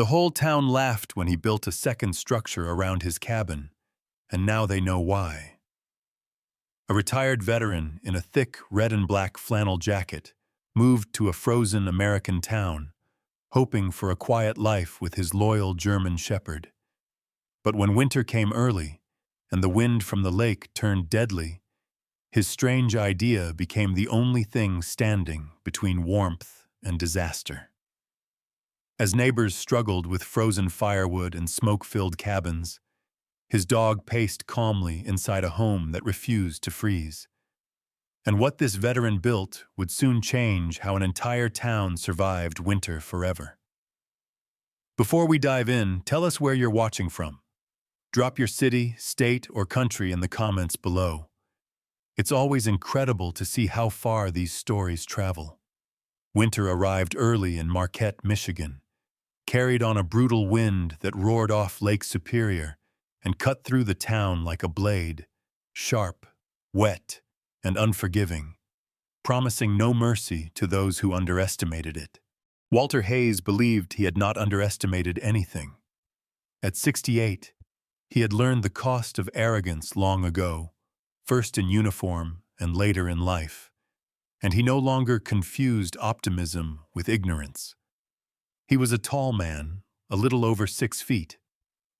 The whole town laughed when he built a second structure around his cabin, and now they know why. A retired veteran in a thick red and black flannel jacket moved to a frozen American town, hoping for a quiet life with his loyal German shepherd. But when winter came early, and the wind from the lake turned deadly, his strange idea became the only thing standing between warmth and disaster. As neighbors struggled with frozen firewood and smoke-filled cabins, his dog paced calmly inside a home that refused to freeze. And what this veteran built would soon change how an entire town survived winter forever. Before we dive in, tell us where you're watching from. Drop your city, state, or country in the comments below. It's always incredible to see how far these stories travel. Winter arrived early in Marquette, Michigan, carried on a brutal wind that roared off Lake Superior and cut through the town like a blade, sharp, wet, and unforgiving, promising no mercy to those who underestimated it. Walter Hayes believed he had not underestimated anything. At 68, he had learned the cost of arrogance long ago, first in uniform and later in life, and he no longer confused optimism with ignorance. He was a tall man, a little over 6 feet,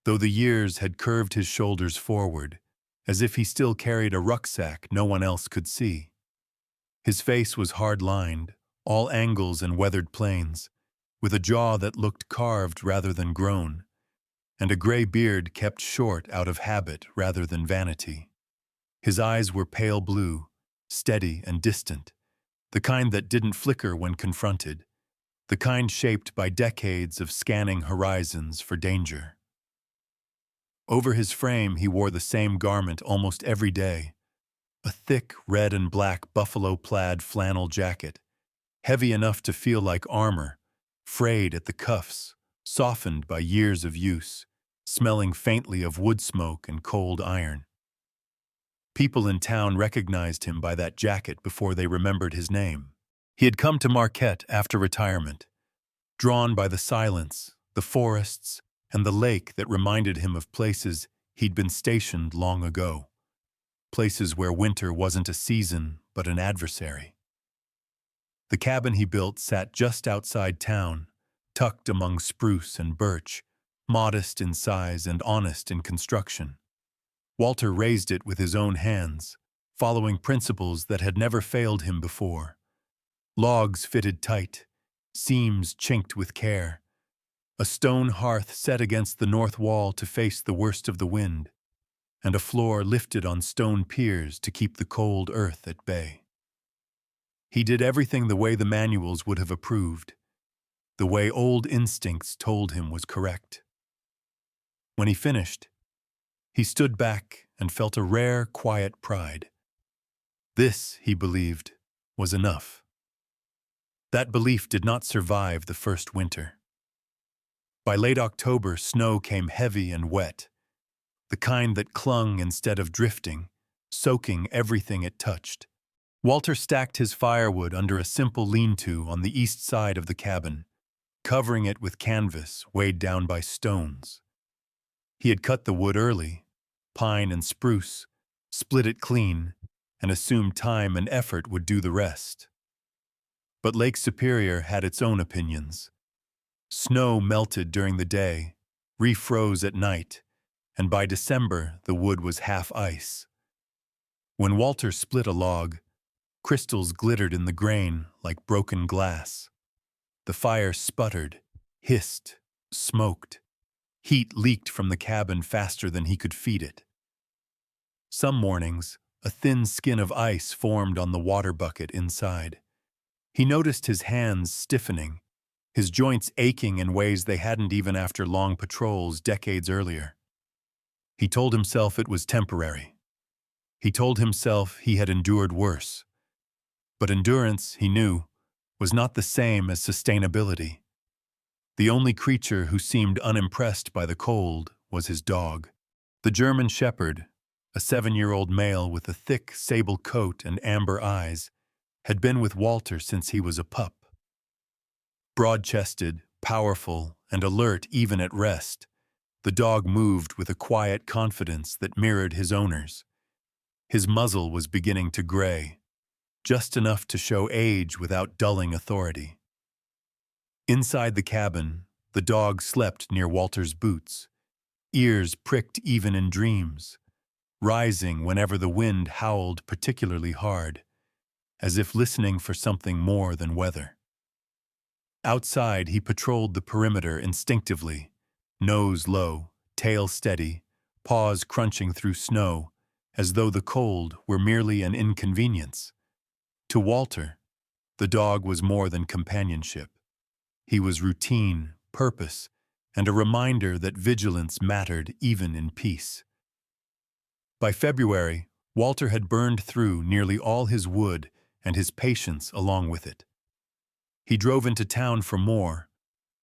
though the years had curved his shoulders forward, as if he still carried a rucksack no one else could see. His face was hard-lined, all angles and weathered planes, with a jaw that looked carved rather than grown, and a gray beard kept short out of habit rather than vanity. His eyes were pale blue, steady and distant, the kind that didn't flicker when confronted, the kind shaped by decades of scanning horizons for danger. Over his frame he wore the same garment almost every day, a thick red and black buffalo plaid flannel jacket, heavy enough to feel like armor, frayed at the cuffs, softened by years of use, smelling faintly of wood smoke and cold iron. People in town recognized him by that jacket before they remembered his name. He had come to Marquette after retirement, drawn by the silence, the forests, and the lake that reminded him of places he'd been stationed long ago, places where winter wasn't a season but an adversary. The cabin he built sat just outside town, tucked among spruce and birch, modest in size and honest in construction. Walter raised it with his own hands, following principles that had never failed him before. Logs fitted tight, seams chinked with care, a stone hearth set against the north wall to face the worst of the wind, and a floor lifted on stone piers to keep the cold earth at bay. He did everything the way the manuals would have approved, the way old instincts told him was correct. When he finished, he stood back and felt a rare, quiet pride. This, he believed, was enough. That belief did not survive the first winter. By late October, snow came heavy and wet, the kind that clung instead of drifting, soaking everything it touched. Walter stacked his firewood under a simple lean-to on the east side of the cabin, covering it with canvas weighed down by stones. He had cut the wood early, pine and spruce, split it clean, and assumed time and effort would do the rest. But Lake Superior had its own opinions. Snow melted during the day, refroze at night, and by December the wood was half ice. When Walter split a log, crystals glittered in the grain like broken glass. The fire sputtered, hissed, smoked. Heat leaked from the cabin faster than he could feed it. Some mornings, a thin skin of ice formed on the water bucket inside. He noticed his hands stiffening, his joints aching in ways they hadn't even after long patrols decades earlier. He told himself it was temporary. He told himself he had endured worse. But endurance, he knew, was not the same as sustainability. The only creature who seemed unimpressed by the cold was his dog. The German shepherd, a 7-year-old male with a thick sable coat and amber eyes, had been with Walter since he was a pup. Broad-chested, powerful, and alert even at rest. The dog moved with a quiet confidence that mirrored his owner's. His muzzle was beginning to gray, just enough to show age without dulling authority. Inside the cabin, the dog slept near Walter's boots, ears pricked even in dreams, rising whenever the wind howled particularly hard, as if listening for something more than weather. Outside, he patrolled the perimeter instinctively, nose low, tail steady, paws crunching through snow, as though the cold were merely an inconvenience. To Walter, the dog was more than companionship. He was routine, purpose, and a reminder that vigilance mattered even in peace. By February, Walter had burned through nearly all his wood and his patience along with it. He drove into town for more,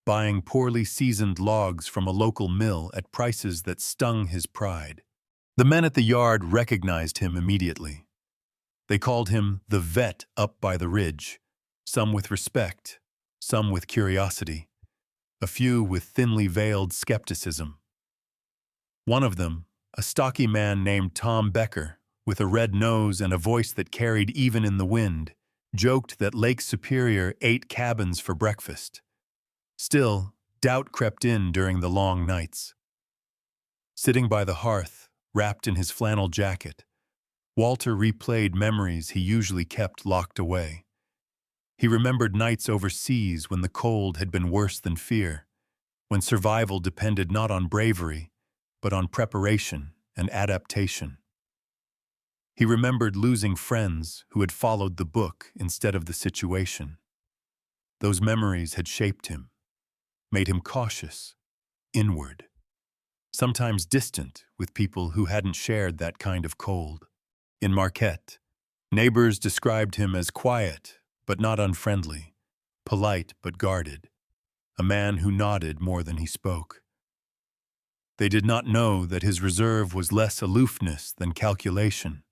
buying poorly seasoned logs from a local mill at prices that stung his pride. The men at the yard recognized him immediately. They called him the vet up by the ridge, some with respect, some with curiosity, a few with thinly veiled skepticism. One of them, a stocky man named Tom Becker, with a red nose and a voice that carried even in the wind, joked that Lake Superior ate cabins for breakfast. Still, doubt crept in during the long nights. Sitting by the hearth, wrapped in his flannel jacket, Walter replayed memories he usually kept locked away. He remembered nights overseas when the cold had been worse than fear, when survival depended not on bravery, but on preparation and adaptation. He remembered losing friends who had followed the book instead of the situation. Those memories had shaped him, made him cautious, inward, sometimes distant with people who hadn't shared that kind of cold. In Marquette, neighbors described him as quiet but not unfriendly, polite but guarded, a man who nodded more than he spoke. They did not know that his reserve was less aloofness than calculation,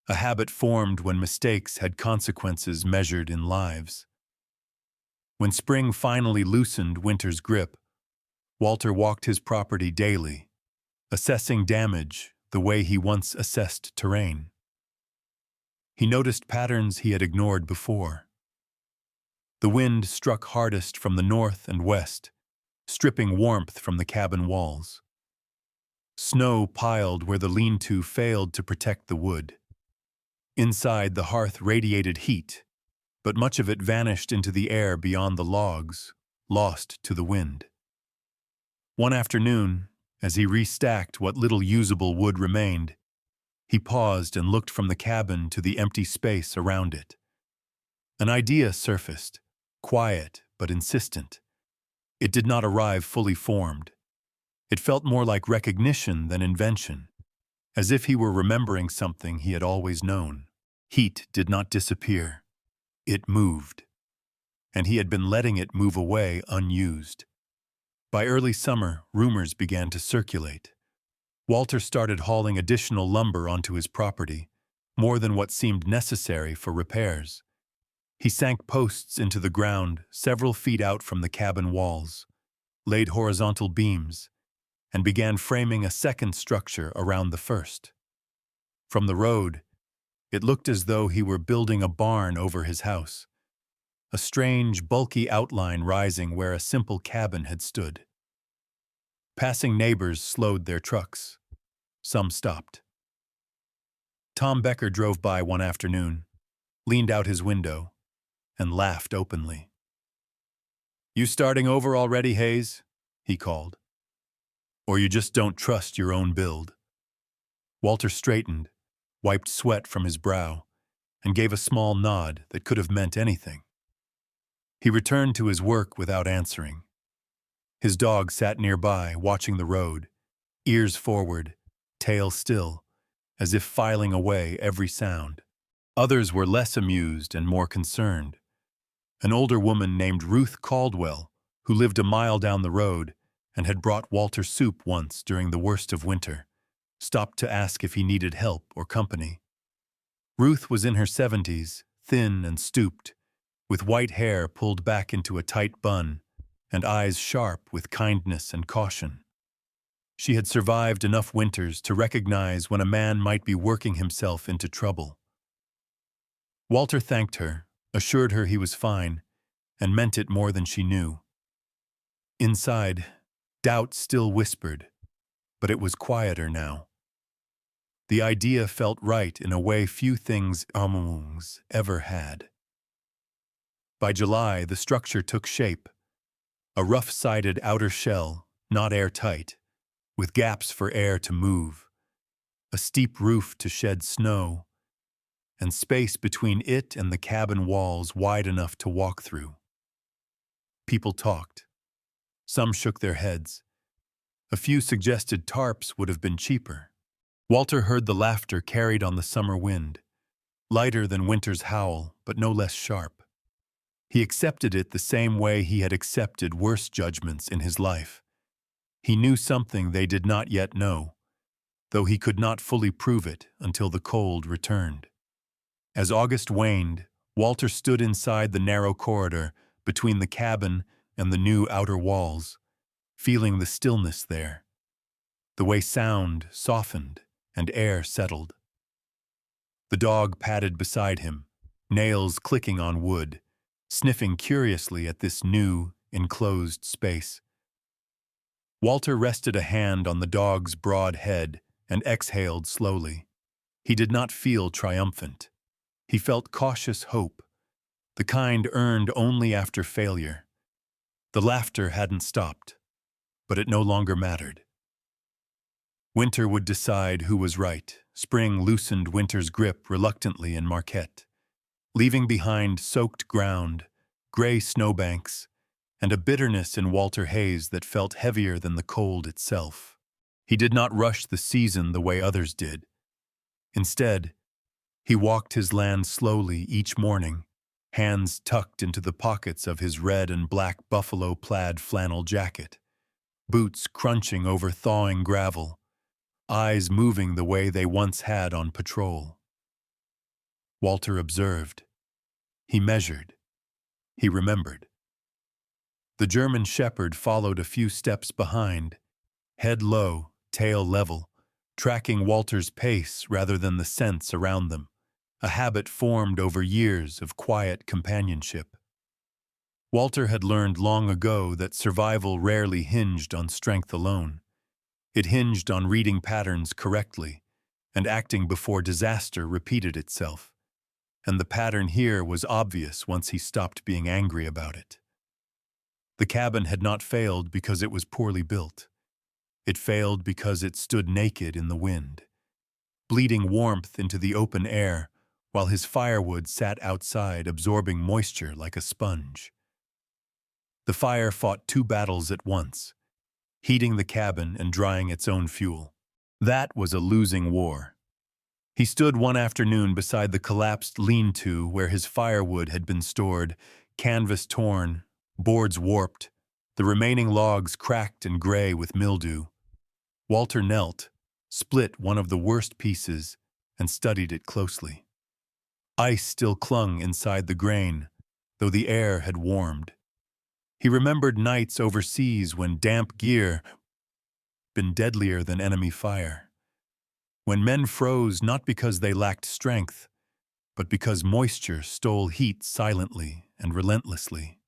a habit formed when mistakes had consequences measured in lives. When spring finally loosened winter's grip, Walter walked his property daily, assessing damage the way he once assessed terrain. He noticed patterns he had ignored before. The wind struck hardest from the north and west, stripping warmth from the cabin walls. Snow piled where the lean-to failed to protect the wood. Inside, the hearth radiated heat, but much of it vanished into the air beyond the logs, lost to the wind. One afternoon, as he restacked what little usable wood remained, he paused and looked from the cabin to the empty space around it. An idea surfaced, quiet but insistent. It did not arrive fully formed. It felt more like recognition than invention, as if he were remembering something he had always known. Heat did not disappear. It moved, and he had been letting it move away unused. By early summer, rumors began to circulate. Walter started hauling additional lumber onto his property, more than what seemed necessary for repairs. He sank posts into the ground several feet out from the cabin walls, laid horizontal beams, and began framing a second structure around the first. From the road, it looked as though he were building a barn over his house, a strange, bulky outline rising where a simple cabin had stood. Passing neighbors slowed their trucks. Some stopped. Tom Becker drove by one afternoon, leaned out his window, and laughed openly. "You starting over already, Hayes?" he called. "Or you just don't trust your own build?" Walter straightened, wiped sweat from his brow, and gave a small nod that could have meant anything. He returned to his work without answering. His dog sat nearby, watching the road, ears forward, tail still, as if filing away every sound. Others were less amused and more concerned. An older woman named Ruth Caldwell, who lived a mile down the road and had brought Walter soup once during the worst of winter, stopped to ask if he needed help or company. Ruth was in her 70s, thin and stooped, with white hair pulled back into a tight bun, and eyes sharp with kindness and caution. She had survived enough winters to recognize when a man might be working himself into trouble. Walter thanked her, assured her he was fine, and meant it more than she knew. Inside, doubt still whispered, but it was quieter now. The idea felt right in a way few things ever had. By July, the structure took shape. A rough-sided outer shell, not airtight, with gaps for air to move, a steep roof to shed snow, and space between it and the cabin walls wide enough to walk through. People talked. Some shook their heads. A few suggested tarps would have been cheaper. Walter heard the laughter carried on the summer wind, lighter than winter's howl, but no less sharp. He accepted it the same way he had accepted worse judgments in his life. He knew something they did not yet know, though he could not fully prove it until the cold returned. As August waned, Walter stood inside the narrow corridor between the cabin and the new outer walls, feeling the stillness there, the way sound softened and air settled. The dog padded beside him, nails clicking on wood, sniffing curiously at this new, enclosed space. Walter rested a hand on the dog's broad head and exhaled slowly. He did not feel triumphant. He felt cautious hope, the kind earned only after failure. The laughter hadn't stopped, but it no longer mattered. Winter would decide who was right. Spring loosened winter's grip reluctantly in Marquette, leaving behind soaked ground, gray snowbanks, and a bitterness in Walter Hayes that felt heavier than the cold itself. He did not rush the season the way others did. Instead, he walked his land slowly each morning, hands tucked into the pockets of his red and black buffalo plaid flannel jacket, boots crunching over thawing gravel, eyes moving the way they once had on patrol. Walter observed. He measured. He remembered. The German shepherd followed a few steps behind, head low, tail level, tracking Walter's pace rather than the scents around them, a habit formed over years of quiet companionship. Walter had learned long ago that survival rarely hinged on strength alone. It hinged on reading patterns correctly and acting before disaster repeated itself. And the pattern here was obvious once he stopped being angry about it. The cabin had not failed because it was poorly built. It failed because it stood naked in the wind, bleeding warmth into the open air while his firewood sat outside absorbing moisture like a sponge. The fire fought two battles at once, heating the cabin and drying its own fuel. That was a losing war. He stood one afternoon beside the collapsed lean-to where his firewood had been stored, canvas torn, boards warped, the remaining logs cracked and gray with mildew. Walter knelt, split one of the worst pieces, and studied it closely. Ice still clung inside the grain, though the air had warmed. He remembered nights overseas when damp gear had been deadlier than enemy fire. When men froze not because they lacked strength, but because moisture stole heat silently and relentlessly.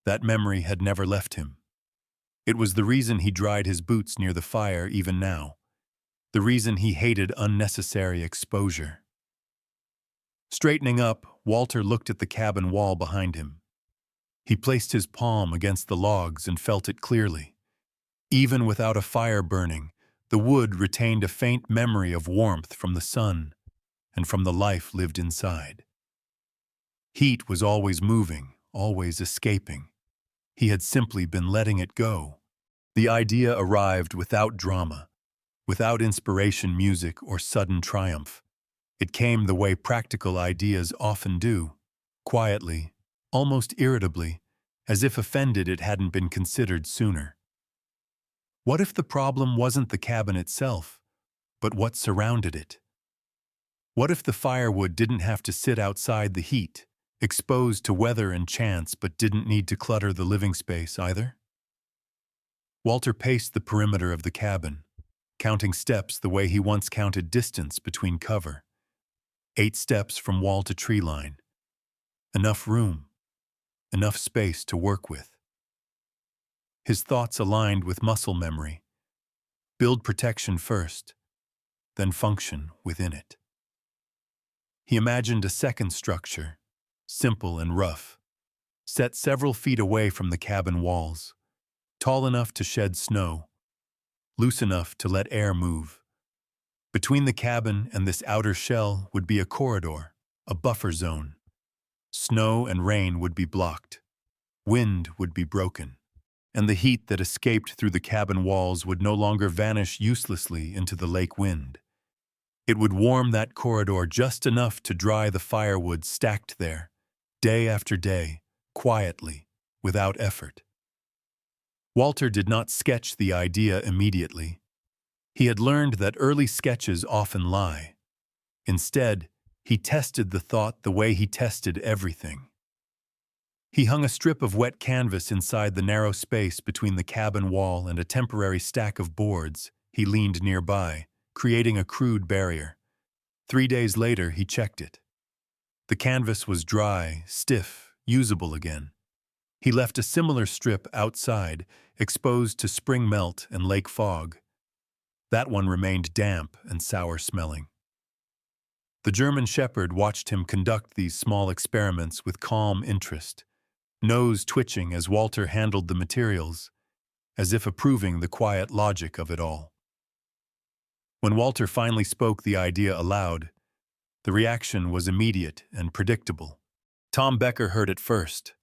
That memory had never left him. It was the reason he dried his boots near the fire even now, the reason he hated unnecessary exposure. Straightening up, Walter looked at the cabin wall behind him. He placed his palm against the logs and felt it clearly. Even without a fire burning, the wood retained a faint memory of warmth from the sun and from the life lived inside. Heat was always moving, always escaping. He had simply been letting it go. The idea arrived without drama, without inspiration music or sudden triumph. It came the way practical ideas often do, quietly, almost irritably, as if offended it hadn't been considered sooner. What if the problem wasn't the cabin itself, but what surrounded it? What if the firewood didn't have to sit outside the heat, exposed to weather and chance but didn't need to clutter the living space either? Walter paced the perimeter of the cabin, counting steps the way he once counted distance between cover. 8 steps from wall to tree line. Enough room, enough space to work with. His thoughts aligned with muscle memory. Build protection first, then function within it. He imagined a second structure, simple and rough, set several feet away from the cabin walls, tall enough to shed snow, loose enough to let air move. Between the cabin and this outer shell would be a corridor, a buffer zone. Snow and rain would be blocked. Wind would be broken. And the heat that escaped through the cabin walls would no longer vanish uselessly into the lake wind. It would warm that corridor just enough to dry the firewood stacked there, day after day, quietly, without effort. Walter did not sketch the idea immediately. He had learned that early sketches often lie. Instead, he tested the thought the way he tested everything. He hung a strip of wet canvas inside the narrow space between the cabin wall and a temporary stack of boards. He leaned nearby, creating a crude barrier. 3 days later, he checked it. The canvas was dry, stiff, usable again. He left a similar strip outside, exposed to spring melt and lake fog. That one remained damp and sour-smelling. The German shepherd watched him conduct these small experiments with calm interest, nose twitching as Walter handled the materials, as if approving the quiet logic of it all. When Walter finally spoke the idea aloud, the reaction was immediate and predictable. Tom Becker heard it first,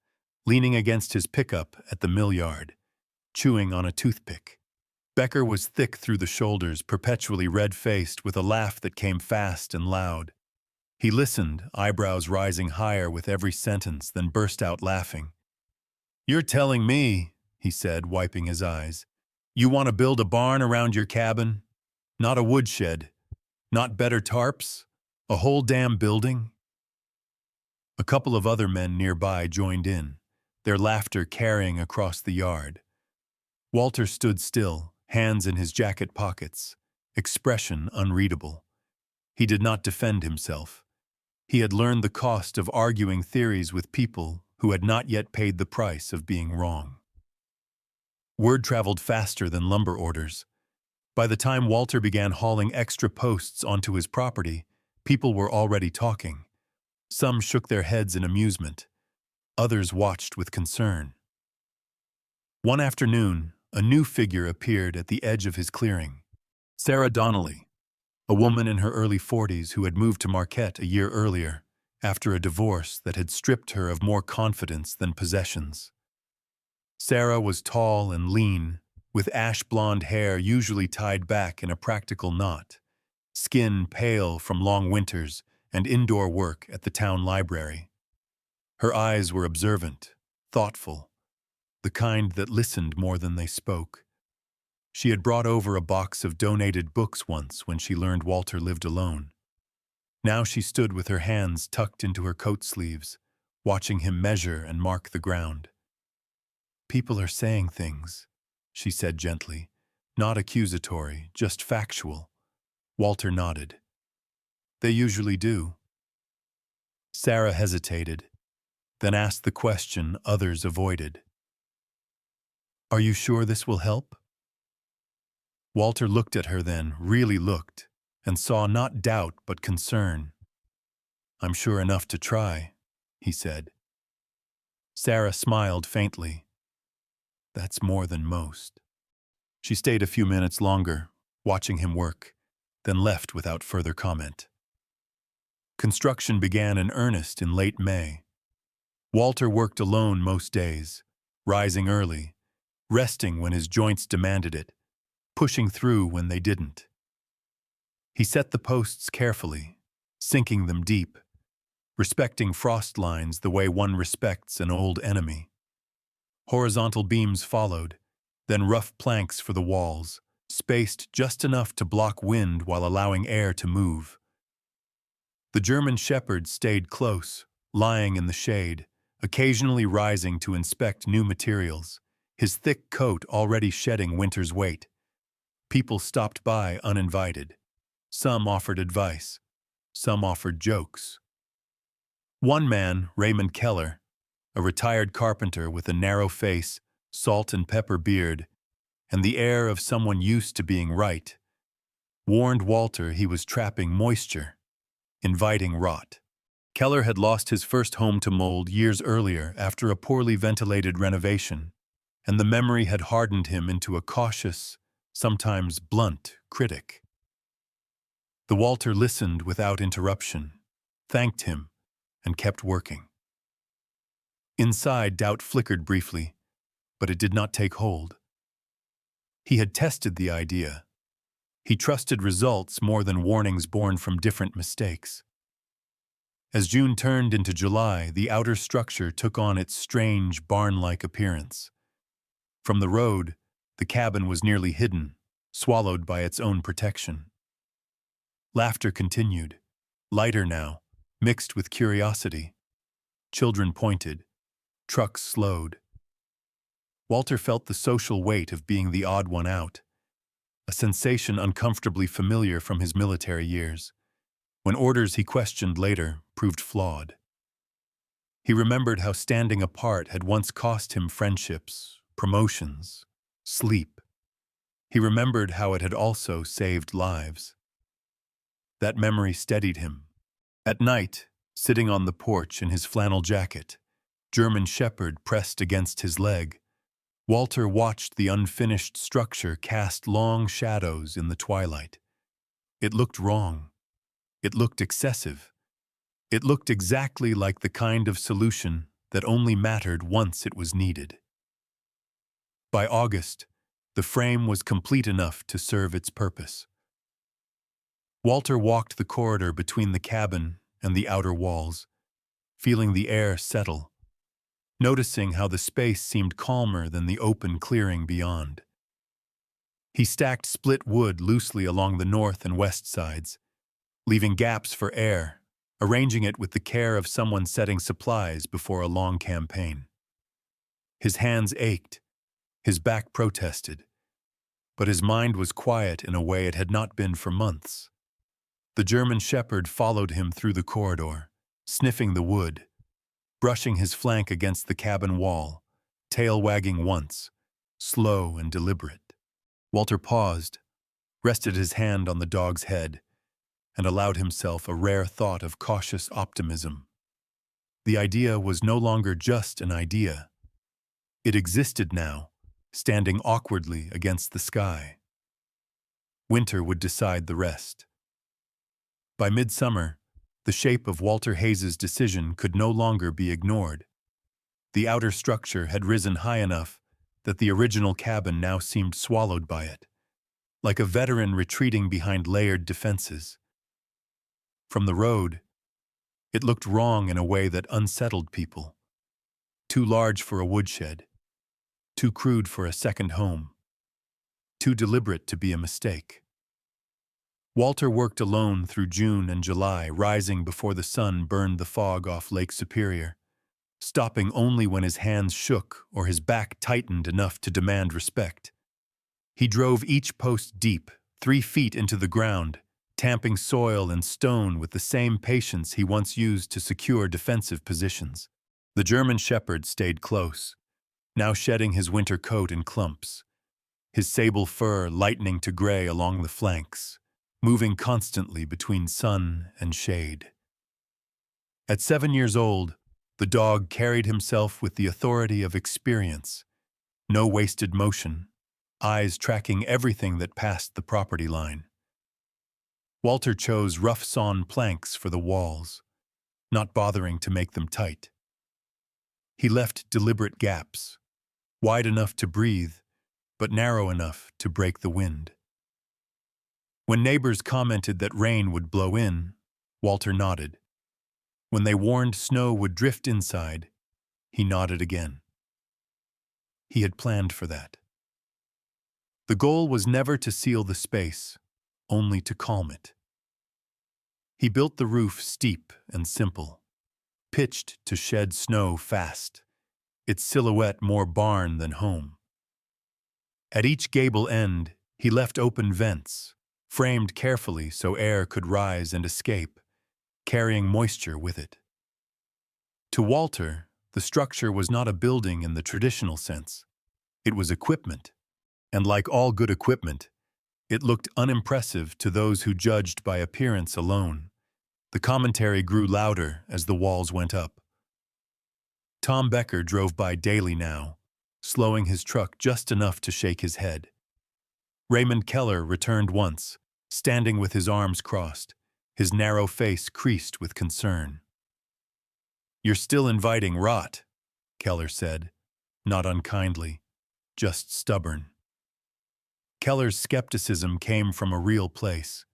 leaning against his pickup at the mill yard, chewing on a toothpick. Becker was thick through the shoulders, perpetually red-faced, with a laugh that came fast and loud. He listened, eyebrows rising higher with every sentence, then burst out laughing. "You're telling me," he said, wiping his eyes, "you want to build a barn around your cabin? Not a woodshed? Not better tarps? A whole damn building?" A couple of other men nearby joined in, their laughter carrying across the yard. Walter stood still, hands in his jacket pockets, expression unreadable. He did not defend himself. He had learned the cost of arguing theories with people who had not yet paid the price of being wrong. Word traveled faster than lumber orders. By the time Walter began hauling extra posts onto his property, people were already talking. Some shook their heads in amusement. Others watched with concern. One afternoon, a new figure appeared at the edge of his clearing. Sarah Donnelly, a woman in her early 40s who had moved to Marquette a year earlier, after a divorce that had stripped her of more confidence than possessions. Sarah was tall and lean, with ash-blonde hair usually tied back in a practical knot, skin pale from long winters and indoor work at the town library. Her eyes were observant, thoughtful, the kind that listened more than they spoke. She had brought over a box of donated books once when she learned Walter lived alone. Now she stood with her hands tucked into her coat sleeves, watching him measure and mark the ground. "People are saying things," she said gently, not accusatory, just factual. Walter nodded. "They usually do." Sarah hesitated, then asked the question others avoided. "Are you sure this will help?" Walter looked at her then, really looked, and saw not doubt but concern. "I'm sure enough to try," he said. Sarah smiled faintly. "That's more than most." She stayed a few minutes longer, watching him work, then left without further comment. Construction began in earnest in late May. Walter worked alone most days, rising early, resting when his joints demanded it, pushing through when they didn't. He set the posts carefully, sinking them deep, respecting frost lines the way one respects an old enemy. Horizontal beams followed, then rough planks for the walls, spaced just enough to block wind while allowing air to move. The German shepherd stayed close, lying in the shade, occasionally rising to inspect new materials, his thick coat already shedding winter's weight. People stopped by uninvited. Some offered advice. Some offered jokes. One man, Raymond Keller, a retired carpenter with a narrow face, salt and pepper beard, and the air of someone used to being right, warned Walter he was trapping moisture, inviting rot. Keller had lost his first home to mold years earlier after a poorly ventilated renovation, and the memory had hardened him into a cautious, sometimes blunt, critic. The Walter listened without interruption, thanked him, and kept working. Inside, doubt flickered briefly, but it did not take hold. He had tested the idea. He trusted results more than warnings born from different mistakes. As June turned into July, the outer structure took on its strange, barn-like appearance. From the road, the cabin was nearly hidden, swallowed by its own protection. Laughter continued, lighter now, mixed with curiosity. Children pointed. Trucks slowed. Walter felt the social weight of being the odd one out, a sensation uncomfortably familiar from his military years, when orders he questioned later proved flawed. He remembered how standing apart had once cost him friendships, promotions, sleep. He remembered how it had also saved lives. That memory steadied him. At night, sitting on the porch in his flannel jacket, German Shepherd pressed against his leg, Walter watched the unfinished structure cast long shadows in the twilight. It looked wrong. It looked excessive. It looked exactly like the kind of solution that only mattered once it was needed. By August, the frame was complete enough to serve its purpose. Walter walked the corridor between the cabin and the outer walls, feeling the air settle, noticing how the space seemed calmer than the open clearing beyond. He stacked split wood loosely along the north and west sides, leaving gaps for air, arranging it with the care of someone setting supplies before a long campaign. His hands ached, his back protested, but his mind was quiet in a way it had not been for months. The German Shepherd followed him through the corridor, sniffing the wood, brushing his flank against the cabin wall, tail wagging once, slow and deliberate. Walter paused, rested his hand on the dog's head, and allowed himself a rare thought of cautious optimism. The idea was no longer just an idea. It existed now, standing awkwardly against the sky. Winter would decide the rest. By midsummer, the shape of Walter Hayes's decision could no longer be ignored. The outer structure had risen high enough that the original cabin now seemed swallowed by it, like a veteran retreating behind layered defenses. From the road, it looked wrong in a way that unsettled people. Too large for a woodshed, too crude for a second home, too deliberate to be a mistake. Walter worked alone through June and July, rising before the sun burned the fog off Lake Superior, stopping only when his hands shook or his back tightened enough to demand respect. He drove each post deep, 3 feet into the ground, tamping soil and stone with the same patience he once used to secure defensive positions. The German Shepherd stayed close, now shedding his winter coat in clumps, his sable fur lightening to gray along the flanks, moving constantly between sun and shade. At 7 years old, the dog carried himself with the authority of experience, no wasted motion, eyes tracking everything that passed the property line. Walter chose rough sawn planks for the walls, not bothering to make them tight. He left deliberate gaps, wide enough to breathe, but narrow enough to break the wind. When neighbors commented that rain would blow in, Walter nodded. When they warned snow would drift inside, he nodded again. He had planned for that. The goal was never to seal the space, only to calm it. He built the roof steep and simple, pitched to shed snow fast, its silhouette more barn than home. At each gable end, he left open vents, framed carefully so air could rise and escape, carrying moisture with it. To Walter, the structure was not a building in the traditional sense. It was equipment, and like all good equipment, it looked unimpressive to those who judged by appearance alone. The commentary grew louder as the walls went up. Tom Becker drove by daily now, slowing his truck just enough to shake his head. Raymond Keller returned once, standing with his arms crossed, his narrow face creased with concern. "You're still inviting rot," Keller said, not unkindly, just stubborn. Keller's skepticism came from a real place.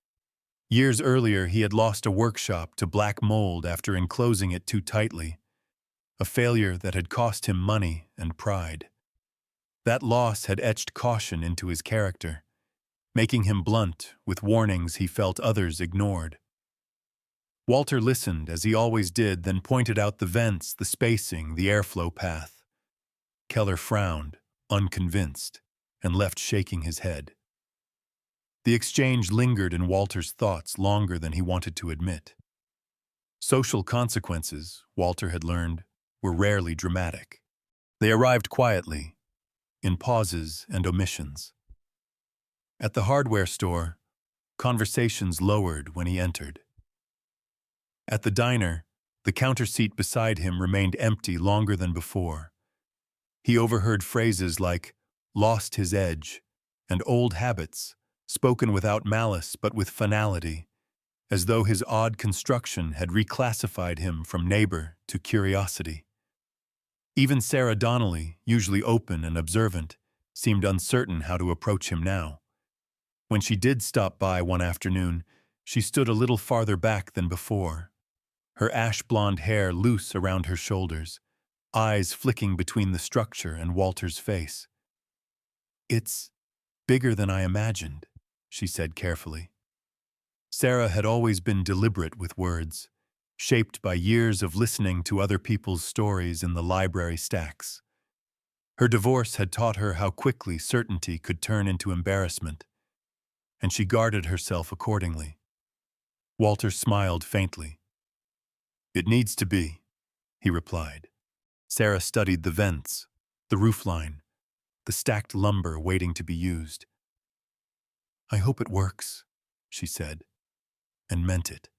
Years earlier, he had lost a workshop to black mold after enclosing it too tightly, a failure that had cost him money and pride. That loss had etched caution into his character, making him blunt with warnings he felt others ignored. Walter listened, as he always did, then pointed out the vents, the spacing, the airflow path. Keller frowned, unconvinced, and left shaking his head. The exchange lingered in Walter's thoughts longer than he wanted to admit. Social consequences, Walter had learned, were rarely dramatic. They arrived quietly, in pauses and omissions. At the hardware store, conversations lowered when he entered. At the diner, the counter seat beside him remained empty longer than before. He overheard phrases like "lost his edge" and "old habits," spoken without malice but with finality, as though his odd construction had reclassified him from neighbor to curiosity. Even Sarah Donnelly, usually open and observant, seemed uncertain how to approach him now. When she did stop by one afternoon, she stood a little farther back than before, her ash-blonde hair loose around her shoulders, eyes flicking between the structure and Walter's face. "It's bigger than I imagined," she said carefully. Sarah had always been deliberate with words, shaped by years of listening to other people's stories in the library stacks. Her divorce had taught her how quickly certainty could turn into embarrassment, and she guarded herself accordingly. Walter smiled faintly. "It needs to be," he replied. Sarah studied the vents, the roofline, the stacked lumber waiting to be used. "I hope it works," she said, and meant it.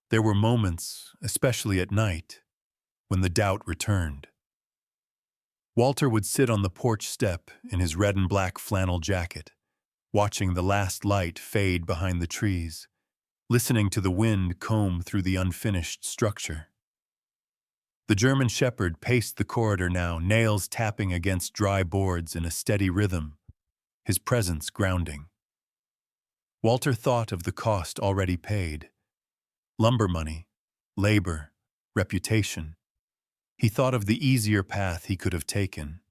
There were moments, especially at night, when the doubt returned. Walter would sit on the porch step in his red and black flannel jacket, watching the last light fade behind the trees, listening to the wind comb through the unfinished structure. The German shepherd paced the corridor now, nails tapping against dry boards in a steady rhythm, his presence grounding. Walter thought of the cost already paid. Lumber money, labor, reputation. He thought of the easier path he could have taken.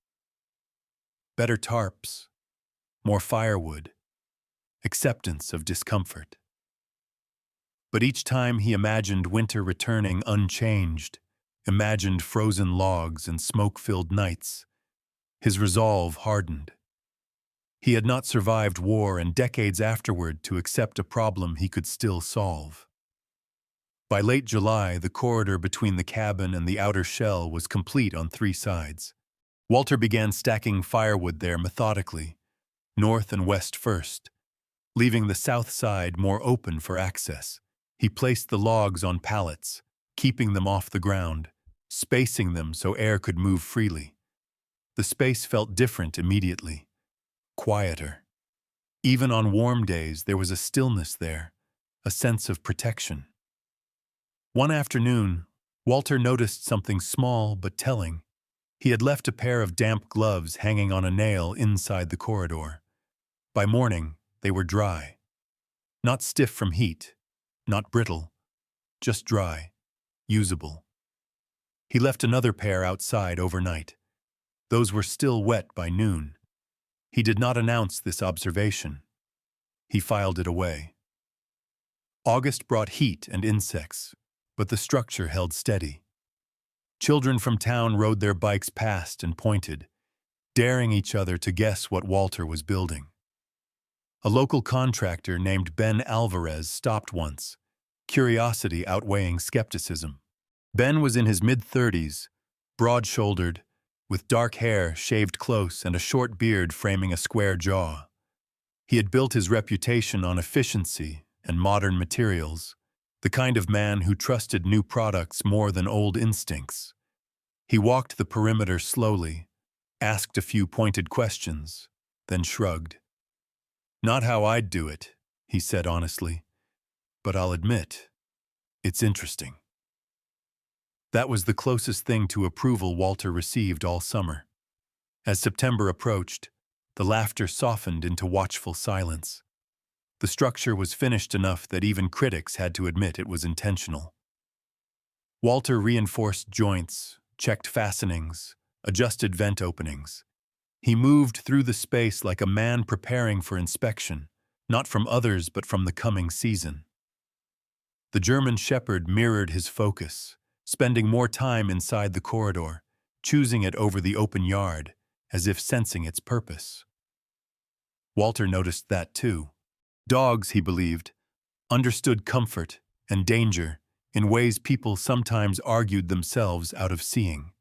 Better tarps, more firewood, acceptance of discomfort. But each time he imagined winter returning unchanged, imagined frozen logs and smoke-filled nights, his resolve hardened. He had not survived war and decades afterward to accept a problem he could still solve. By late July, the corridor between the cabin and the outer shell was complete on 3 sides. Walter began stacking firewood there methodically, north and west first, leaving the south side more open for access. He placed the logs on pallets, keeping them off the ground, spacing them so air could move freely. The space felt different immediately, quieter. Even on warm days, there was a stillness there, a sense of protection. One afternoon, Walter noticed something small but telling. He had left a pair of damp gloves hanging on a nail inside the corridor. By morning, they were dry. Not stiff from heat, not brittle, just dry, usable. He left another pair outside overnight. Those were still wet by noon. He did not announce this observation. He filed it away. August brought heat and insects, but the structure held steady. Children from town rode their bikes past and pointed, daring each other to guess what Walter was building. A local contractor named Ben Alvarez stopped once, curiosity outweighing skepticism. Ben was in his mid-30s, broad-shouldered, with dark hair shaved close and a short beard framing a square jaw. He had built his reputation on efficiency and modern materials, the kind of man who trusted new products more than old instincts. He walked the perimeter slowly, asked a few pointed questions, then shrugged. "Not how I'd do it," he said honestly, "but I'll admit, it's interesting." That was the closest thing to approval Walter received all summer. As September approached, the laughter softened into watchful silence. The structure was finished enough that even critics had to admit it was intentional. Walter reinforced joints, checked fastenings, adjusted vent openings. He moved through the space like a man preparing for inspection, not from others but from the coming season. The German Shepherd mirrored his focus, spending more time inside the corridor, choosing it over the open yard, as if sensing its purpose. Walter noticed that too. Dogs, he believed, understood comfort and danger in ways people sometimes argued themselves out of seeing.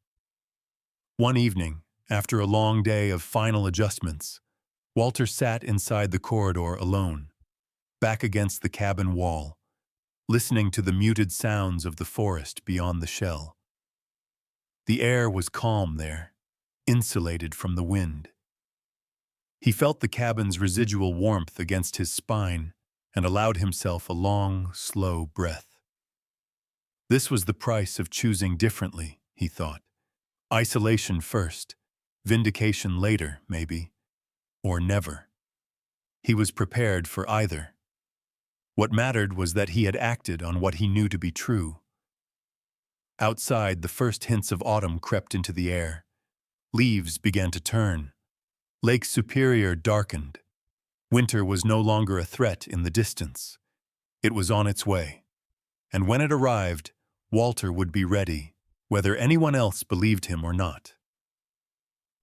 One evening, after a long day of final adjustments, Walter sat inside the corridor alone, back against the cabin wall, listening to the muted sounds of the forest beyond the shell. The air was calm there, insulated from the wind. He felt the cabin's residual warmth against his spine and allowed himself a long, slow breath. This was the price of choosing differently, he thought. Isolation first, vindication later, maybe, or never. He was prepared for either. What mattered was that he had acted on what he knew to be true. Outside, the first hints of autumn crept into the air. Leaves began to turn. Lake Superior darkened. Winter was no longer a threat in the distance. It was on its way. And when it arrived, Walter would be ready, whether anyone else believed him or not.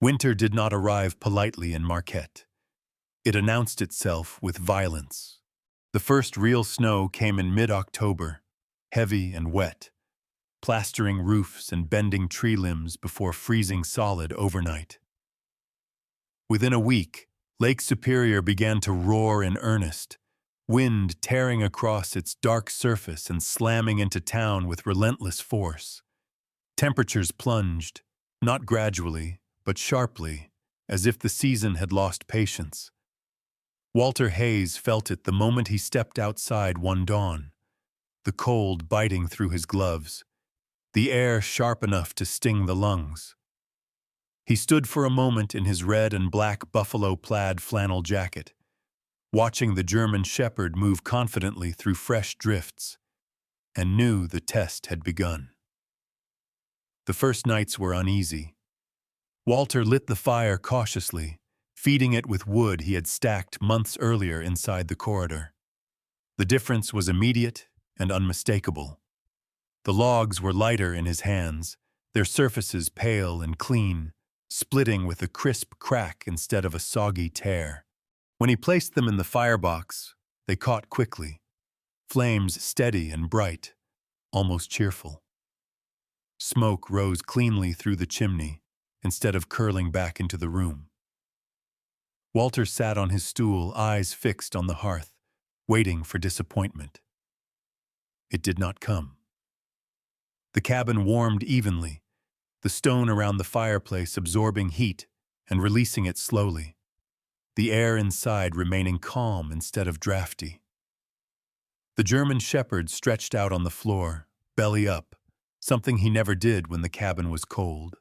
Winter did not arrive politely in Marquette. It announced itself with violence. The first real snow came in mid-October, heavy and wet, plastering roofs and bending tree limbs before freezing solid overnight. Within a week, Lake Superior began to roar in earnest, wind tearing across its dark surface and slamming into town with relentless force. Temperatures plunged, not gradually, but sharply, as if the season had lost patience. Walter Hayes felt it the moment he stepped outside one dawn, the cold biting through his gloves, the air sharp enough to sting the lungs. He stood for a moment in his red and black buffalo plaid flannel jacket, watching the German Shepherd move confidently through fresh drifts, and knew the test had begun. The first nights were uneasy. Walter lit the fire cautiously, feeding it with wood he had stacked months earlier inside the corridor. The difference was immediate and unmistakable. The logs were lighter in his hands, their surfaces pale and clean, splitting with a crisp crack instead of a soggy tear. When he placed them in the firebox, they caught quickly, flames steady and bright, almost cheerful. Smoke rose cleanly through the chimney instead of curling back into the room. Walter sat on his stool, eyes fixed on the hearth, waiting for disappointment. It did not come. The cabin warmed evenly, the stone around the fireplace absorbing heat and releasing it slowly, the air inside remaining calm instead of drafty. The German Shepherd stretched out on the floor, belly up, something he never did when the cabin was cold.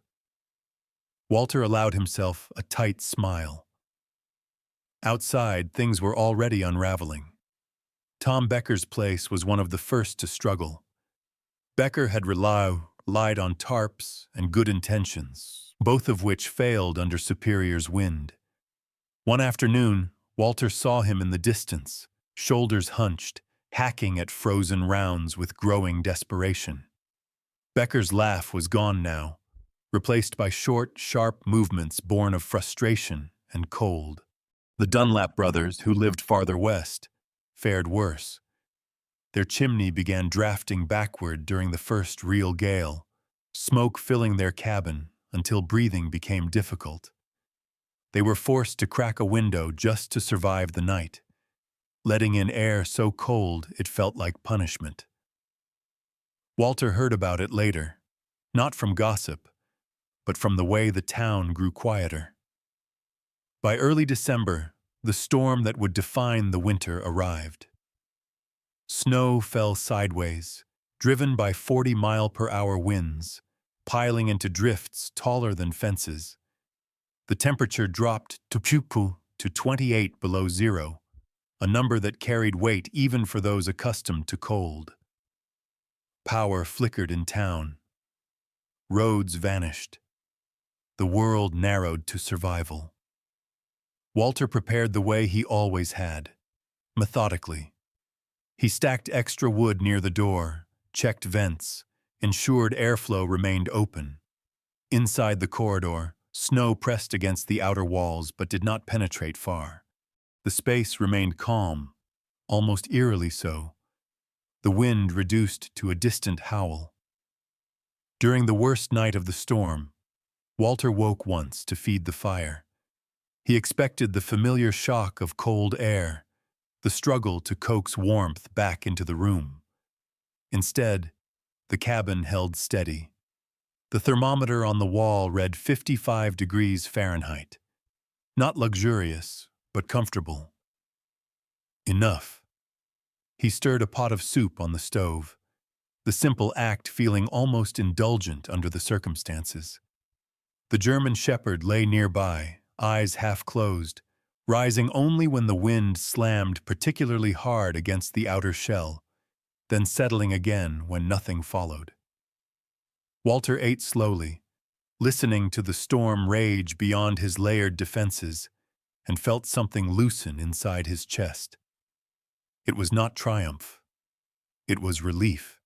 Walter allowed himself a tight smile. Outside, things were already unraveling. Tom Becker's place was one of the first to struggle. Becker had relied on tarps and good intentions, both of which failed under Superior's wind. One afternoon, Walter saw him in the distance, shoulders hunched, hacking at frozen rounds with growing desperation. Becker's laugh was gone now, replaced by short, sharp movements born of frustration and cold. The Dunlap brothers, who lived farther west, fared worse. Their chimney began drafting backward during the first real gale, smoke filling their cabin until breathing became difficult. They were forced to crack a window just to survive the night, letting in air so cold it felt like punishment. Walter heard about it later, not from gossip, but from the way the town grew quieter. By early December, the storm that would define the winter arrived. Snow fell sideways, driven by 40-mile-per-hour winds, piling into drifts taller than fences. The temperature dropped to 28 below zero, a number that carried weight even for those accustomed to cold. Power flickered in town. Roads vanished. The world narrowed to survival. Walter prepared the way he always had, methodically. He stacked extra wood near the door, checked vents, ensured airflow remained open. Inside the corridor, snow pressed against the outer walls but did not penetrate far. The space remained calm, almost eerily so. The wind reduced to a distant howl. During the worst night of the storm, Walter woke once to feed the fire. He expected the familiar shock of cold air, the struggle to coax warmth back into the room. Instead, the cabin held steady. The thermometer on the wall read 55 degrees Fahrenheit. Not luxurious, but comfortable. Enough. He stirred a pot of soup on the stove, the simple act feeling almost indulgent under the circumstances. The German shepherd lay nearby, eyes half closed, rising only when the wind slammed particularly hard against the outer shell, then settling again when nothing followed. Walter ate slowly, listening to the storm rage beyond his layered defenses, and felt something loosen inside his chest. It was not triumph. It was relief.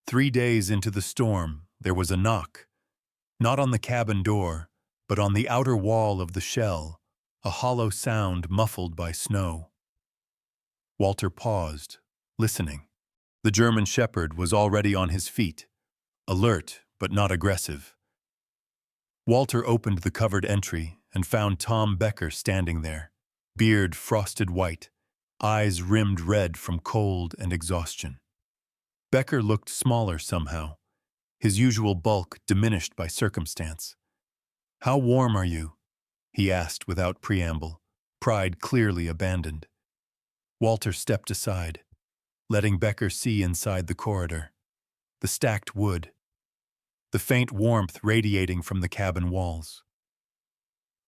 3 days into the storm, there was a knock, not on the cabin door, but on the outer wall of the shell, a hollow sound muffled by snow. Walter paused, listening. The German shepherd was already on his feet, alert but not aggressive. Walter opened the covered entry and found Tom Becker standing there, beard frosted white, eyes rimmed red from cold and exhaustion. Becker looked smaller somehow, his usual bulk diminished by circumstance. "How warm are you?" he asked without preamble, pride clearly abandoned. Walter stepped aside, letting Becker see inside the corridor, the stacked wood, the faint warmth radiating from the cabin walls.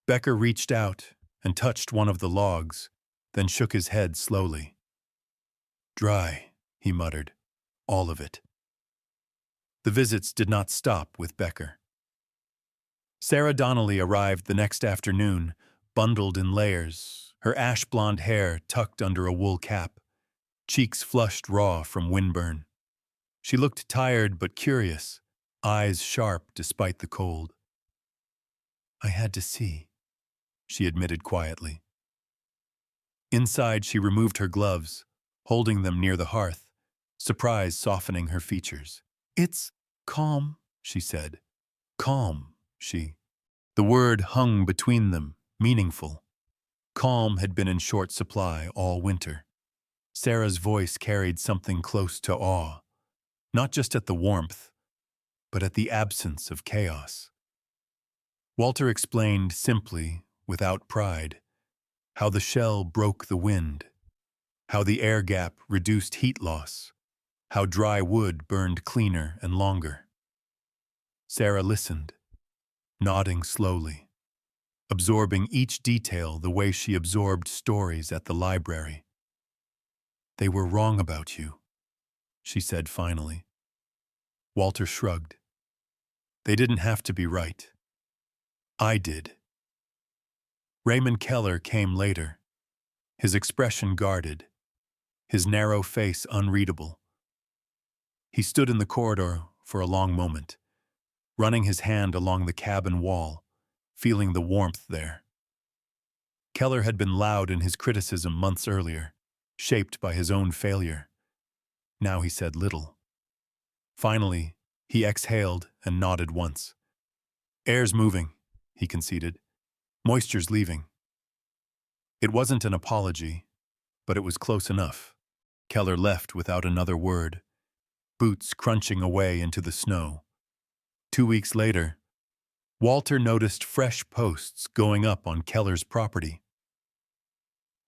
Becker reached out and touched one of the logs, then shook his head slowly. "Dry," he muttered, "all of it." The visits did not stop with Becker. Sarah Donnelly arrived the next afternoon, bundled in layers, her ash-blonde hair tucked under a wool cap, cheeks flushed raw from windburn. She looked tired but curious, eyes sharp despite the cold. "I had to see," she admitted quietly. Inside, she removed her gloves, holding them near the hearth, surprise softening her features. "It's calm," she said. "Calm." The word hung between them, meaningful. Calm had been in short supply all winter. Sarah's voice carried something close to awe, not just at the warmth, but at the absence of chaos. Walter explained simply, without pride, how the shell broke the wind, how the air gap reduced heat loss, how dry wood burned cleaner and longer. Sarah listened, nodding slowly, absorbing each detail the way she absorbed stories at the library. "They were wrong about you," she said finally. Walter shrugged. "They didn't have to be right. I did." Raymond Keller came later, his expression guarded, his narrow face unreadable. He stood in the corridor for a long moment, running his hand along the cabin wall, feeling the warmth there. Keller had been loud in his criticism months earlier, shaped by his own failure. Now he said little. Finally, he exhaled and nodded once. "Air's moving," he conceded. "Moisture's leaving." It wasn't an apology, but it was close enough. Keller left without another word, boots crunching away into the snow. 2 weeks later, Walter noticed fresh posts going up on Keller's property.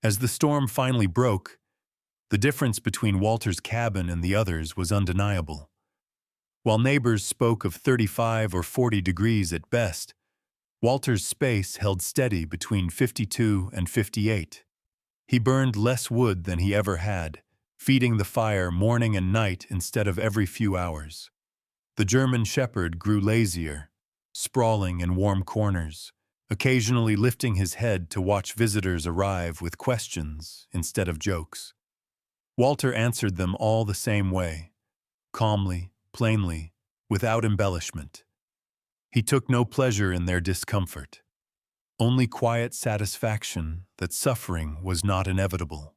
As the storm finally broke, the difference between Walter's cabin and the others was undeniable. While neighbors spoke of 35 or 40 degrees at best, Walter's space held steady between 52 and 58. He burned less wood than he ever had, feeding the fire morning and night instead of every few hours. The German shepherd grew lazier, sprawling in warm corners, occasionally lifting his head to watch visitors arrive with questions instead of jokes. Walter answered them all the same way, calmly, plainly, without embellishment. He took no pleasure in their discomfort, only quiet satisfaction that suffering was not inevitable.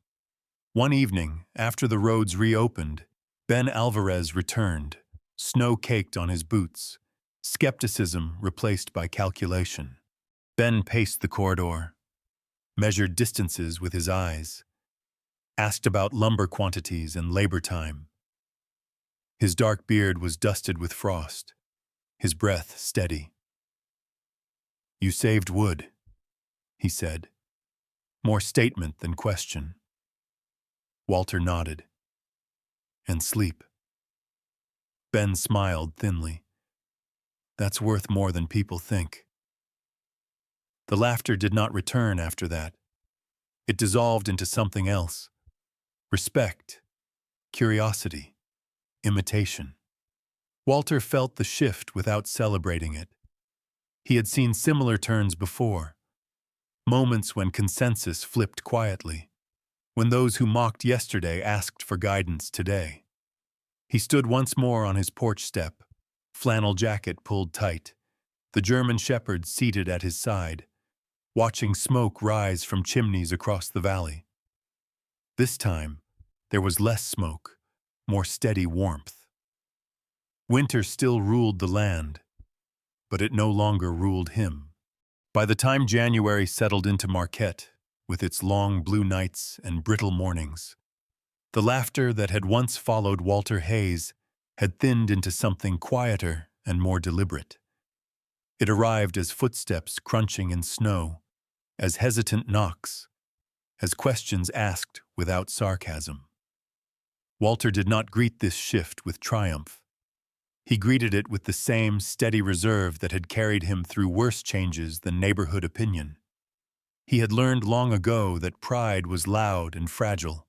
One evening, after the roads reopened, Ben Alvarez returned, snow-caked on his boots, skepticism replaced by calculation. Ben paced the corridor, measured distances with his eyes, asked about lumber quantities and labor time. His dark beard was dusted with frost, his breath steady. "You saved wood," he said, more statement than question. Walter nodded. "And sleep." Ben smiled thinly. "That's worth more than people think." The laughter did not return after that. It dissolved into something else. Respect, curiosity, imitation. Walter felt the shift without celebrating it. He had seen similar turns before, moments when consensus flipped quietly, when those who mocked yesterday asked for guidance today. He stood once more on his porch step, flannel jacket pulled tight, the German shepherd seated at his side, watching smoke rise from chimneys across the valley. This time, there was less smoke, more steady warmth. Winter still ruled the land, but it no longer ruled him. By the time January settled into Marquette, with its long blue nights and brittle mornings, the laughter that had once followed Walter Hayes had thinned into something quieter and more deliberate. It arrived as footsteps crunching in snow, as hesitant knocks, as questions asked without sarcasm. Walter did not greet this shift with triumph. He greeted it with the same steady reserve that had carried him through worse changes than neighborhood opinion. He had learned long ago that pride was loud and fragile,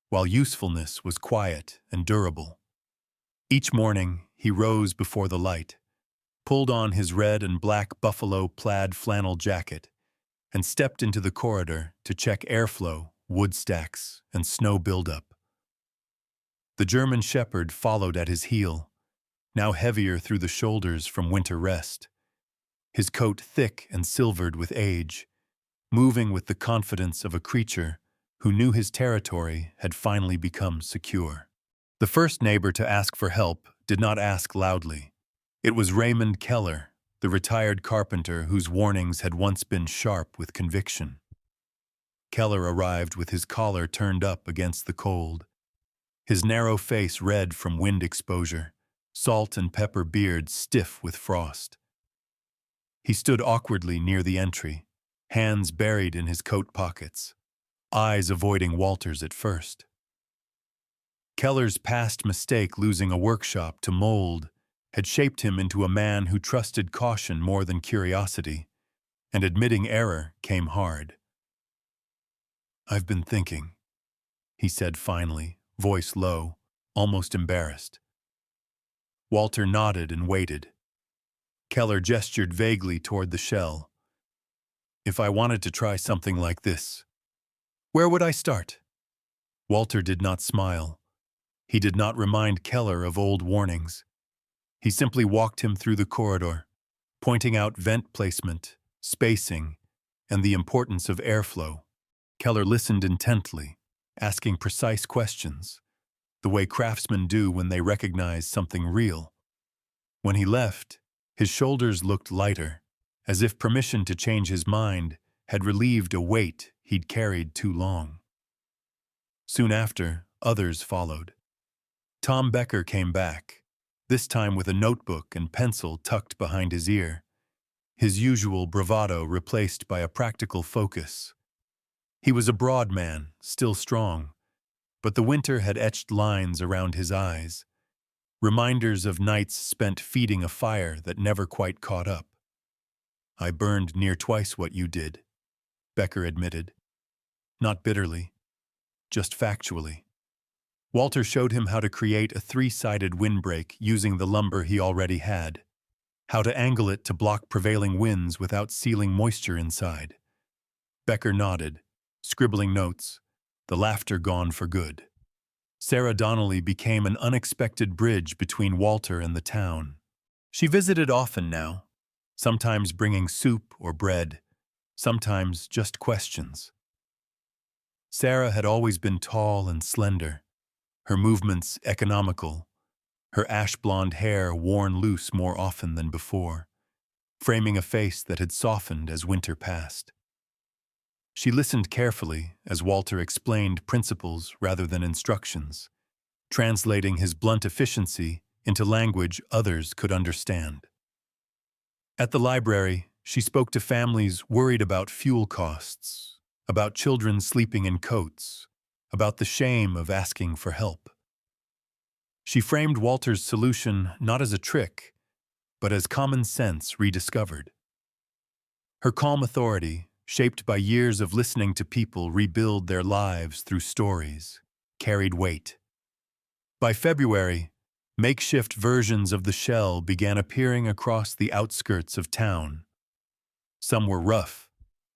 while usefulness was quiet and durable. Each morning, he rose before the light, pulled on his red and black buffalo plaid flannel jacket, and stepped into the corridor to check airflow, wood stacks, and snow buildup. The German shepherd followed at his heel, now heavier through the shoulders from winter rest, his coat thick and silvered with age, moving with the confidence of a creature who knew his territory had finally become secure. The first neighbor to ask for help did not ask loudly. It was Raymond Keller, the retired carpenter whose warnings had once been sharp with conviction. Keller arrived with his collar turned up against the cold, his narrow face red from wind exposure, salt and pepper beard stiff with frost. He stood awkwardly near the entry, hands buried in his coat pockets, eyes avoiding Walter's at first. Keller's past mistake losing a workshop to mold had shaped him into a man who trusted caution more than curiosity, and admitting error came hard. "I've been thinking," he said finally, voice low, almost embarrassed. Walter nodded and waited. Keller gestured vaguely toward the shell. "If I wanted to try something like this, where would I start?" Walter did not smile. He did not remind Keller of old warnings. He simply walked him through the corridor, pointing out vent placement, spacing, and the importance of airflow. Keller listened intently, asking precise questions, the way craftsmen do when they recognize something real. When he left, his shoulders looked lighter, as if permission to change his mind had relieved a weight he'd carried too long. Soon after, others followed. Tom Becker came back, this time with a notebook and pencil tucked behind his ear, his usual bravado replaced by a practical focus. He was a broad man, still strong, but the winter had etched lines around his eyes, reminders of nights spent feeding a fire that never quite caught up. "I burned near twice what you did," Becker admitted. Not bitterly, just factually. Walter showed him how to create a three-sided windbreak using the lumber he already had, how to angle it to block prevailing winds without sealing moisture inside. Becker nodded, scribbling notes, the laughter gone for good. Sarah Donnelly became an unexpected bridge between Walter and the town. She visited often now, sometimes bringing soup or bread, sometimes just questions. Sarah had always been tall and slender, her movements economical, her ash-blonde hair worn loose more often than before, framing a face that had softened as winter passed. She listened carefully as Walter explained principles rather than instructions, translating his blunt efficiency into language others could understand. At the library, she spoke to families worried about fuel costs, about children sleeping in coats, about the shame of asking for help. She framed Walter's solution not as a trick, but as common sense rediscovered. Her calm authority, shaped by years of listening to people rebuild their lives through stories, carried weight. By February, makeshift versions of the shell began appearing across the outskirts of town. Some were rough,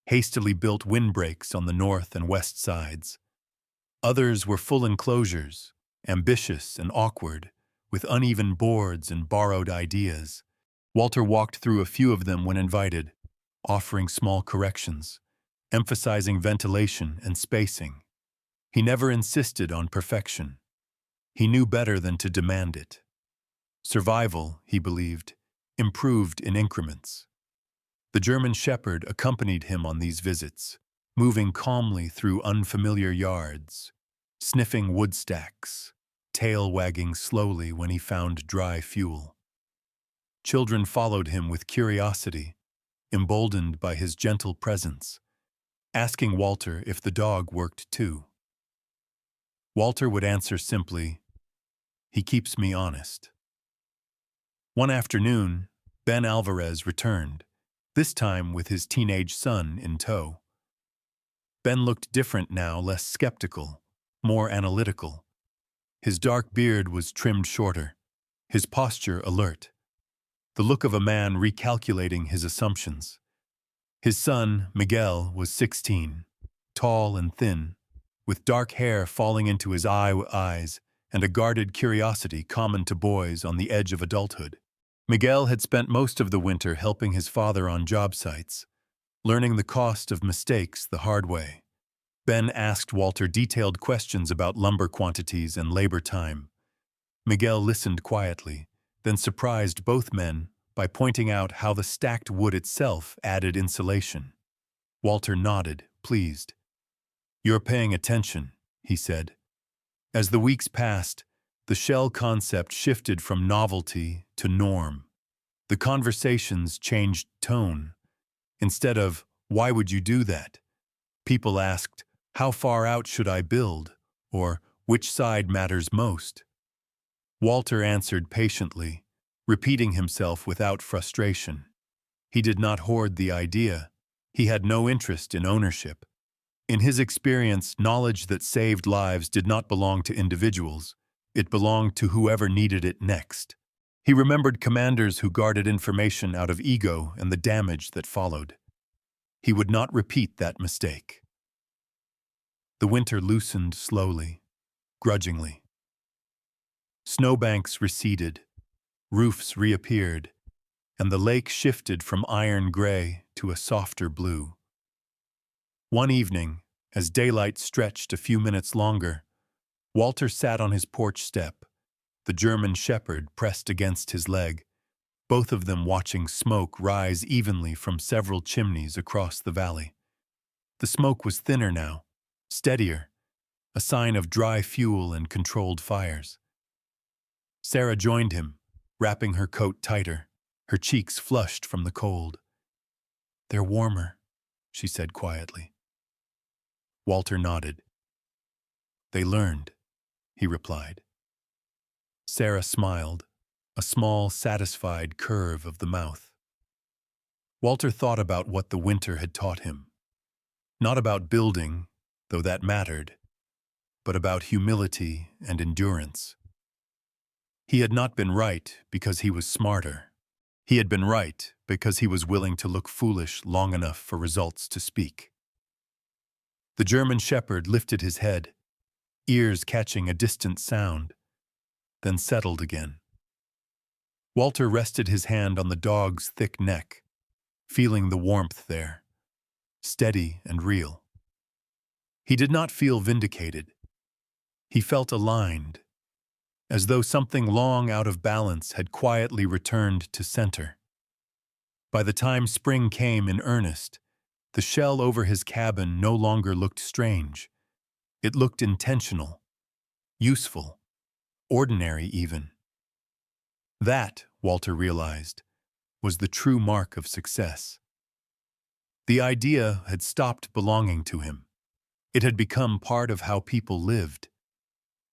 hastily built windbreaks on the north and west sides. Others were full enclosures, ambitious and awkward, with uneven boards and borrowed ideas. Walter walked through a few of them when invited, offering small corrections, emphasizing ventilation and spacing. He never insisted on perfection. He knew better than to demand it. Survival, he believed, improved in increments. The German shepherd accompanied him on these visits, moving calmly through unfamiliar yards, sniffing wood stacks, tail wagging slowly when he found dry fuel. Children followed him with curiosity, emboldened by his gentle presence, asking Walter if the dog worked too. Walter would answer simply, "He keeps me honest." One afternoon, Ben Alvarez returned, this time with his teenage son in tow. Ben looked different now, less skeptical, more analytical. His dark beard was trimmed shorter, his posture alert, the look of a man recalculating his assumptions. His son, Miguel, was 16, tall and thin, with dark hair falling into his eyes and a guarded curiosity common to boys on the edge of adulthood. Miguel had spent most of the winter helping his father on job sites, learning the cost of mistakes the hard way. Ben asked Walter detailed questions about lumber quantities and labor time. Miguel listened quietly, then surprised both men by pointing out how the stacked wood itself added insulation. Walter nodded, pleased. "You're paying attention," he said. As the weeks passed, the shell concept shifted from novelty to norm. The conversations changed tone. Instead of, "Why would you do that?" people asked, "How far out should I build?" or "Which side matters most?" Walter answered patiently, repeating himself without frustration. He did not hoard the idea. He had no interest in ownership. In his experience, knowledge that saved lives did not belong to individuals. It belonged to whoever needed it next. He remembered commanders who guarded information out of ego and the damage that followed. He would not repeat that mistake. The winter loosened slowly. grudgingly. Snowbanks receded, roofs reappeared, and the lake shifted from iron gray to a softer blue. One evening, as daylight stretched a few minutes longer, Walter sat on his porch step, the German shepherd pressed against his leg, both of them watching smoke rise evenly from several chimneys across the valley. The smoke was thinner now, steadier, a sign of dry fuel and controlled fires. Sarah joined him, wrapping her coat tighter, her cheeks flushed from the cold. "They're warmer," she said quietly. Walter nodded. "They learned," he replied. Sarah smiled, a small, satisfied curve of the mouth. Walter thought about what the winter had taught him. Not about building, though that mattered, but about humility and endurance. He had not been right because he was smarter. He had been right because he was willing to look foolish long enough for results to speak. The German shepherd lifted his head, ears catching a distant sound, then settled again. Walter rested his hand on the dog's thick neck, feeling the warmth there, steady and real. He did not feel vindicated. He felt aligned, as though something long out of balance had quietly returned to center. By the time spring came in earnest, the shell over his cabin no longer looked strange. It looked intentional, useful, ordinary even. That, Walter realized, was the true mark of success. The idea had stopped belonging to him. It had become part of how people lived,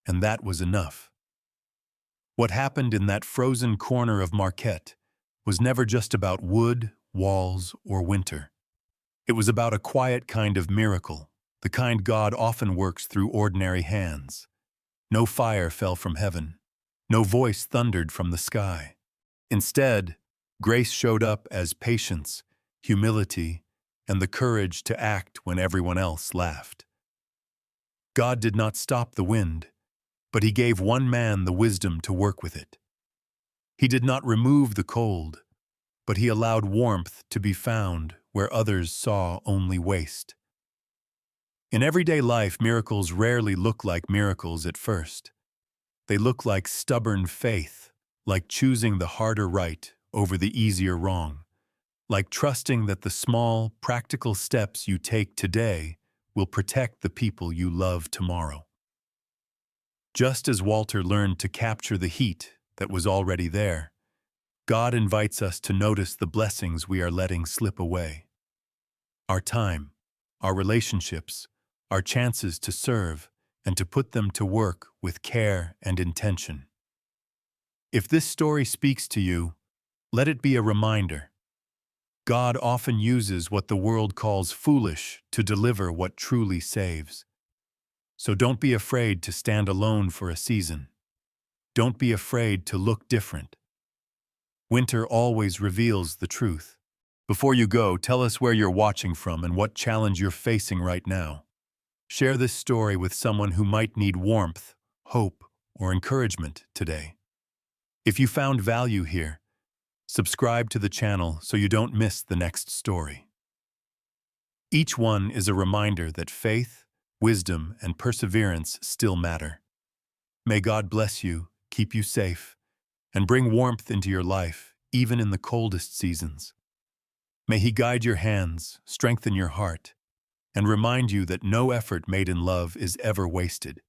and that was enough. What happened in that frozen corner of Marquette was never just about wood, walls, or winter. It was about a quiet kind of miracle, the kind God often works through ordinary hands. No fire fell from heaven. No voice thundered from the sky. Instead, grace showed up as patience, humility, and the courage to act when everyone else laughed. God did not stop the wind, but he gave one man the wisdom to work with it. He did not remove the cold, but he allowed warmth to be found where others saw only waste. In everyday life, miracles rarely look like miracles at first. They look like stubborn faith, like choosing the harder right over the easier wrong, like trusting that the small, practical steps you take today will protect the people you love tomorrow. Just as Walter learned to capture the heat that was already there, God invites us to notice the blessings we are letting slip away. Our time, our relationships, our chances to serve, and to put them to work with care and intention. If this story speaks to you, let it be a reminder. God often uses what the world calls foolish to deliver what truly saves. So don't be afraid to stand alone for a season. Don't be afraid to look different. Winter always reveals the truth. Before you go, tell us where you're watching from and what challenge you're facing right now. Share this story with someone who might need warmth, hope, or encouragement today. If you found value here, subscribe to the channel so you don't miss the next story. Each one is a reminder that faith, wisdom, and perseverance still matter. May God bless you, keep you safe, and bring warmth into your life, even in the coldest seasons. May He guide your hands, strengthen your heart, and remind you that no effort made in love is ever wasted.